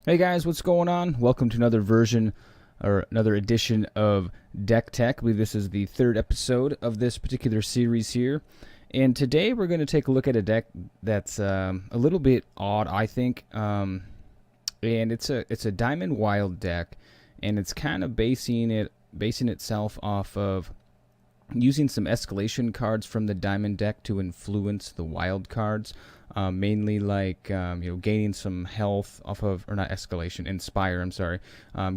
Hey guys, what's going on? Welcome to another version or another edition of Deck Tech. I believe this is the third episode of this particular series here. And today we're going to take a look at a deck that's a little bit odd, I think. And it's a Diamond Wild deck, and it's kind of basing itself off of using some escalation cards from the Diamond deck to influence the Wild cards. Mainly like gaining some health off of, or not escalation, inspire. I'm sorry,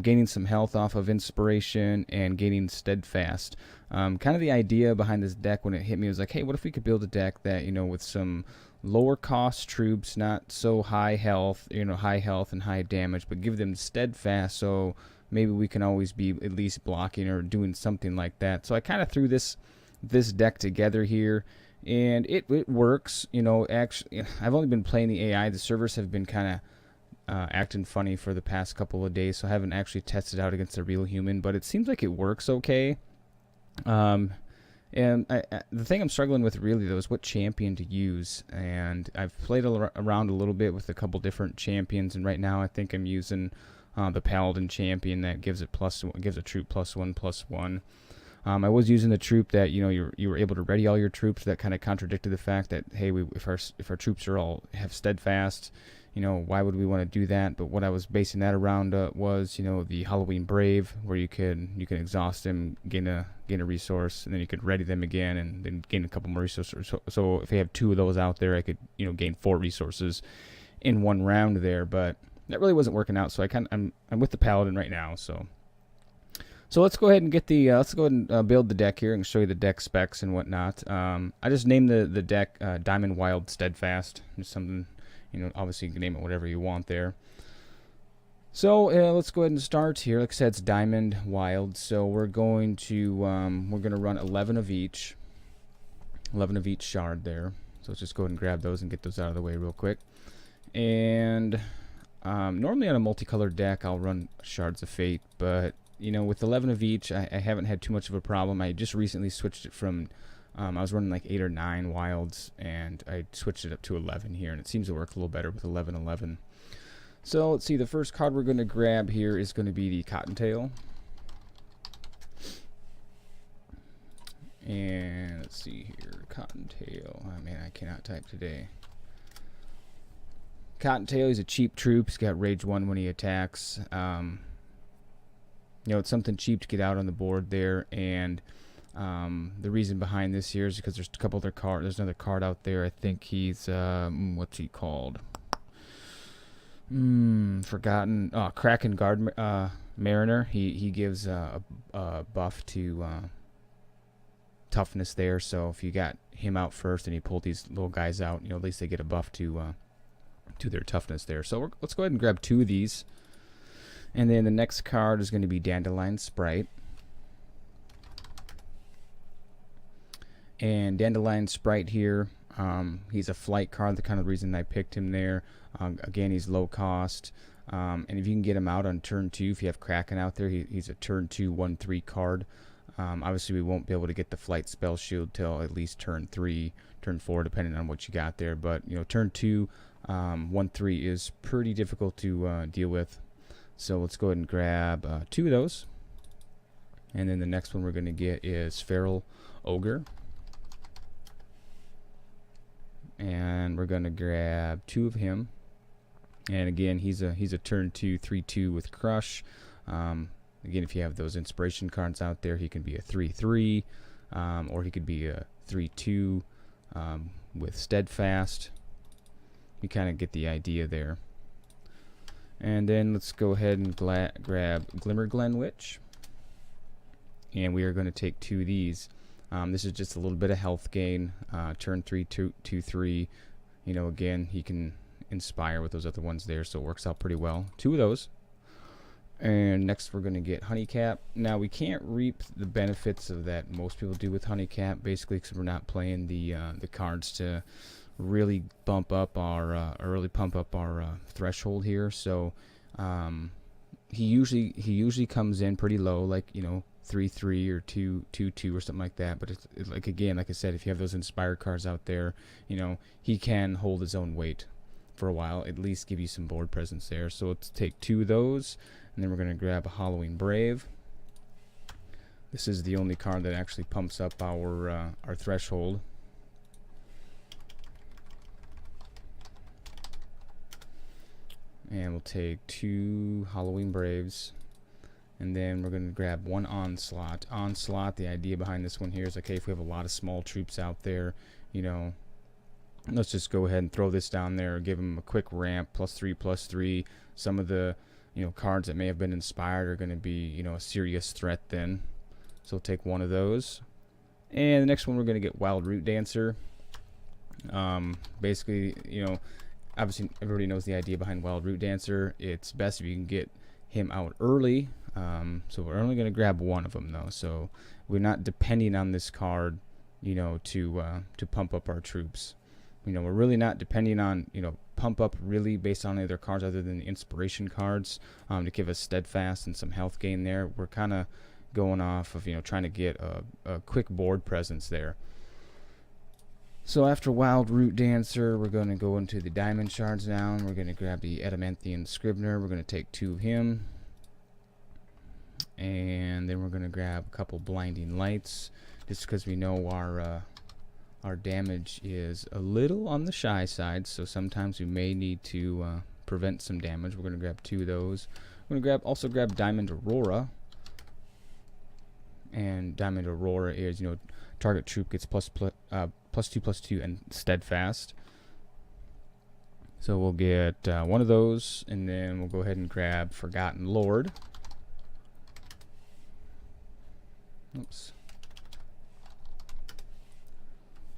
gaining some health off of inspiration and gaining steadfast. Kind of the idea behind this deck when it hit me was like, hey, what if we could build a deck that with some lower cost troops, not so high health, high health and high damage, but give them steadfast, so maybe we can always be at least blocking or doing something like that. So I kind of threw this deck together here, and it works. Actually, I've only been playing the AI. The servers have been kind of acting funny for the past couple of days, so I haven't actually tested out against a real human, but it seems like it works okay. And the thing I'm struggling with really though is what champion to use, and I've played around a little bit with a couple different champions, and right now I think I'm using the Paladin champion that gives a troop +1/+1. I was using the troop that you were able to ready all your troops. That kind of contradicted the fact that, hey, if our troops are all have steadfast, why would we want to do that? But what I was basing that around was the Halloween Brave, where you can exhaust them, gain a resource, and then you could ready them again, and then gain a couple more resources. So if I have two of those out there, I could gain 4 resources in one round there. But that really wasn't working out. So I'm with the Paladin right now. So let's go ahead and build the deck here and show you the deck specs and whatnot. I just named the deck Diamond Wild Steadfast. Just something, obviously you can name it whatever you want there. So let's go ahead and start here. Like I said, it's Diamond Wild. So we're going to run 11 of each shard there. So let's just go ahead and grab those and get those out of the way real quick. And normally on a multicolored deck, I'll run Shards of Fate, but with 11 of each, I haven't had too much of a problem. I just recently switched it from, I was running like 8 or 9 wilds, and I switched it up to 11 here, and it seems to work a little better with 11/11. So let's see, the first card we're going to grab here is going to be the Cottontail. And let's see here, Cottontail. Oh man, I cannot type today. Cottontail, he's a cheap troop. He's got Rage 1 when he attacks. It's something cheap to get out on the board there, and the reason behind this here is because there's a couple other cards. There's another card out there. I think he's what's he called? Forgotten. Kraken Guard Mariner. He gives a buff to toughness there. So if you got him out first and you pull these little guys out, at least they get a buff to their toughness there. So let's go ahead and grab 2 of these. And then the next card is going to be Dandelion Sprite. And Dandelion Sprite here, he's a flight card, the kind of reason I picked him there. Again, he's low cost. And if you can get him out on turn 2, if you have Kraken out there, he's a turn 2, 1/3 card. Obviously, we won't be able to get the flight spell shield till at least turn 3, turn 4, depending on what you got there. But, turn 2, 1/3 is pretty difficult to deal with. So let's go ahead and grab 2 of those. And then the next one we're going to get is Feral Ogre. And we're going to grab 2 of him. And again, he's a turn 2, 3/2 with Crush. Again, if you have those inspiration cards out there, he can be a 3/3, or he could be a 3/2 with Steadfast. You kind of get the idea there. And then let's go ahead and grab Glimmerglen Witch. And we are going to take 2 of these. This is just a little bit of health gain. Turn 3, 2/3. Again, he can inspire with those other ones there, so it works out pretty well. 2 of those. And next we're going to get Honeycap. Now we can't reap the benefits of that most people do with Honeycap, basically because we're not playing the cards to really pump up our threshold here. So he usually comes in pretty low, like 3/3 or 2/2 or something like that. But it's like, again, like I said, if you have those inspired cards out there, he can hold his own weight. for a while, at least give you some board presence there. So let's take 2 of those, and then we're going to grab a Halloween Brave. This is the only card that actually pumps up our threshold. And we'll take 2 Halloween Braves, and then we're going to grab 1 Onslaught. Onslaught, the idea behind this one here is, okay, if we have a lot of small troops out there, you know, let's just go ahead and throw this down there, give them a quick ramp, +3/+3. Some of the, you know, cards that may have been inspired are going to be, you know, a serious threat then. So we'll take 1 of those. And the next one, we're going to get Wild Root Dancer. Basically, you know, obviously everybody knows the idea behind Wild Root Dancer. It's best if you can get him out early. So we're only going to grab 1 of them though. So we're not depending on this card, you know, to pump up our troops. You know, we're really not depending on, you know, pump up really based on other cards other than the inspiration cards to give us steadfast and some health gain there. We're kind of going off of, you know, trying to get a quick board presence there. So after Wild Root Dancer, we're going to go into the Diamond Shards now, and we're going to grab the Adamanthian Scrivener. We're going to take 2 of him, and then we're going to grab a couple Blinding Lights, just because we know our damage is a little on the shy side, so sometimes we may need to prevent some damage. We're going to grab 2 of those. We're going to also grab Diamond Aurora. And Diamond Aurora is, you know, target troop gets +2/+2 and steadfast. So we'll get 1 of those, and then we'll go ahead and grab Forgotten Lord. Oops.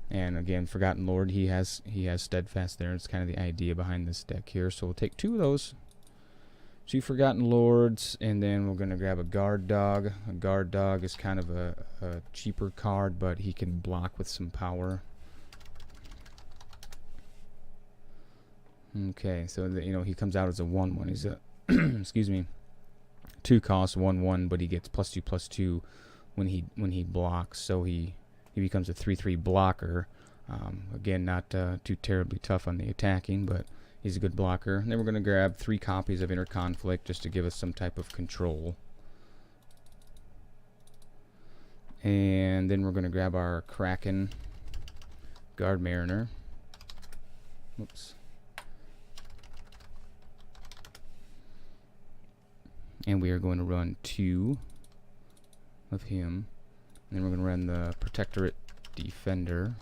And again, Forgotten Lord, he has steadfast there. It's kind of the idea behind this deck here. So we'll take 2 of those. 2 Forgotten Lords, and then we're going to grab a Guard Dog. A Guard Dog is kind of a cheaper card, but he can block with some power. Okay, so you know, he comes out as a 1/1. He's a excuse me, 2 cost 1/1, but he gets +2/+2 when he blocks. So he becomes a 3/3 blocker. Again, not too terribly tough on the attacking, but he's a good blocker. And then we're going to grab 3 copies of Inner Conflict just to give us some type of control. And then we're going to grab our Kraken Guard Mariner. Whoops. And we are going to run 2 of him. And then we're going to run the Protectorate Defender.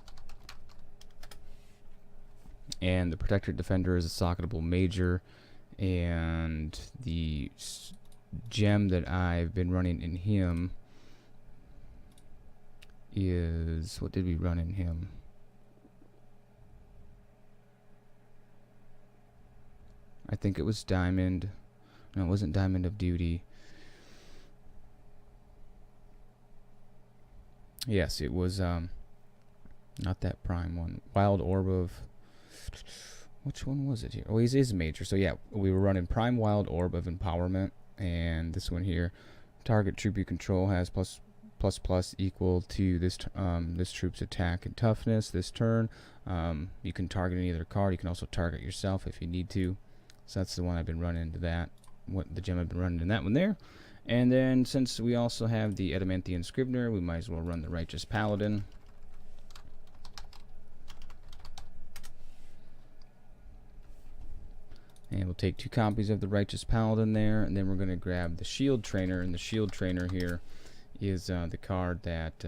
And the Protectorate Defender is a socketable major. And the gem that I've been running in him is... what did we run in him? I think it was Diamond. No, it wasn't Diamond of Duty. Yes, it was not that prime one. Wild Orb of... which one was it here? Oh, he is major. So yeah, we were running Prime Wild Orb of Empowerment, and this one here, target troop you control has +++ equal to this this troop's attack and toughness this turn. You can target any other card. You can also target yourself if you need to. So that's the one I've been running into that. What the gem I've been running in that one there. And then since we also have the Adamanthian Scrivener, we might as well run the Righteous Paladin. And we'll take 2 copies of the Righteous Paladin there, and then we're going to grab the Shield Trainer, and the Shield Trainer here is the card that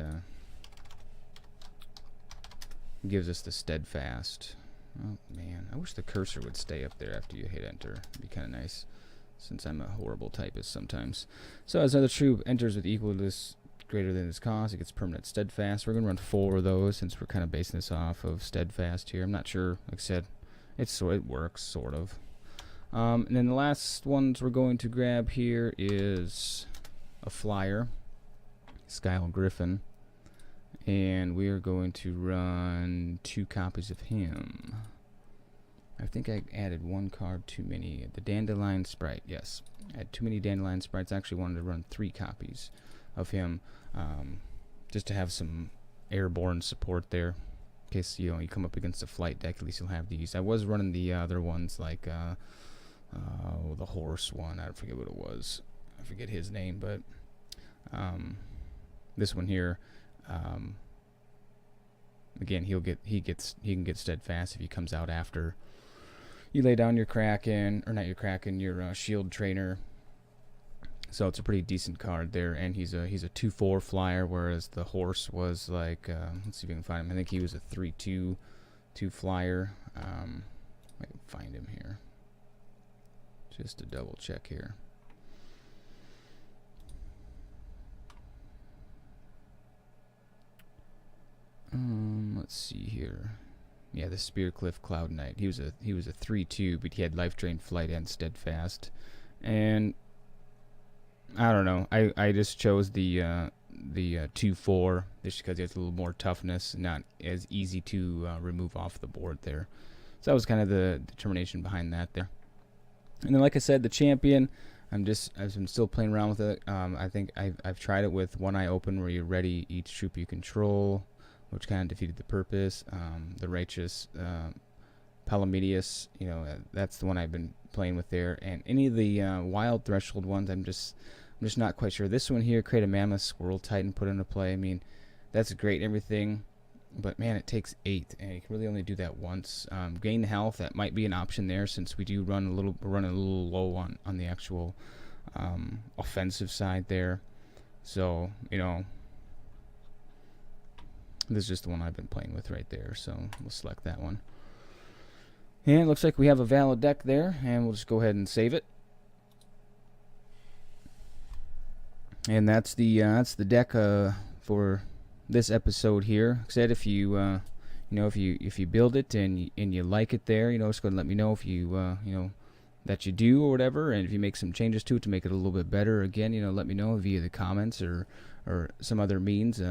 gives us the Steadfast. Oh man, I wish the cursor would stay up there after you hit enter. It'd be kind of nice, since I'm a horrible typist sometimes. So as another troop enters with equal to this, greater than its cost, it gets permanent Steadfast. We're going to run 4 of those, since we're kind of basing this off of Steadfast here. I'm not sure, like I said, it works, sort of. And then the last ones we're going to grab here is a flyer, Skyle Griffin, and we are going to run 2 copies of him. I think I added 1 card too many. The Dandelion Sprite, yes, I had too many Dandelion Sprites. I actually wanted to run 3 copies of him, just to have some airborne support there. in case you come up against a flight deck. At least you'll have these. I was running the other ones like the horse one. I forget what it was. I forget his name, but this one here. Again, he can get steadfast if he comes out after you lay down your Kraken, or not your Kraken, your shield trainer. So it's a pretty decent card there, and he's a 2/4 flyer, whereas the horse was like let's see if we can find him. I think he was a 3/2 flyer. I can find him here just to double check here. Let's see here. Yeah, the Spearcliff Cloud Knight. He was a 3/2, but he had Life Drain, Flight, and Steadfast. And I don't know. I just chose the 2/4 just because he has a little more toughness, not as easy to remove off the board there. So that was kind of the determination behind that there. And then, like I said, the champion. I'm still playing around with it. I think I've tried it with One Eye Open, where you ready each troop you control, which kind of defeated the purpose. The Righteous Palamedes, that's the one I've been playing with there. And any of the Wild Threshold ones, I'm just not quite sure. This one here, create a Mammoth Squirrel Titan, put into play. I mean, that's great and everything, but man, it takes 8, and you can really only do that once. Gain health, that might be an option there, since we do run a little low on the actual offensive side there. So this is just the one I've been playing with right there, so we'll select that one. And it looks like we have a valid deck there, and we'll just go ahead and save it. And that's the deck for this episode here. Like I said, if you if you build it and you like it there, just go ahead and let me know if you that you do or whatever, and if you make some changes to it to make it a little bit better. Again, let me know via the comments or some other means.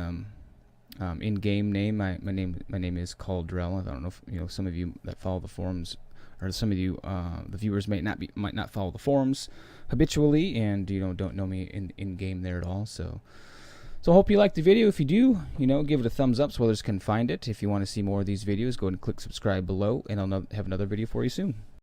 In-game name, my name is Caldrell. I don't know if some of you that follow the forums, or some of you the viewers might not follow the forums habitually, and don't know me in game there at all. So I hope you liked the video. If you do, give it a thumbs up so others can find it. If you want to see more of these videos, go ahead and click subscribe below, and I'll have another video for you soon.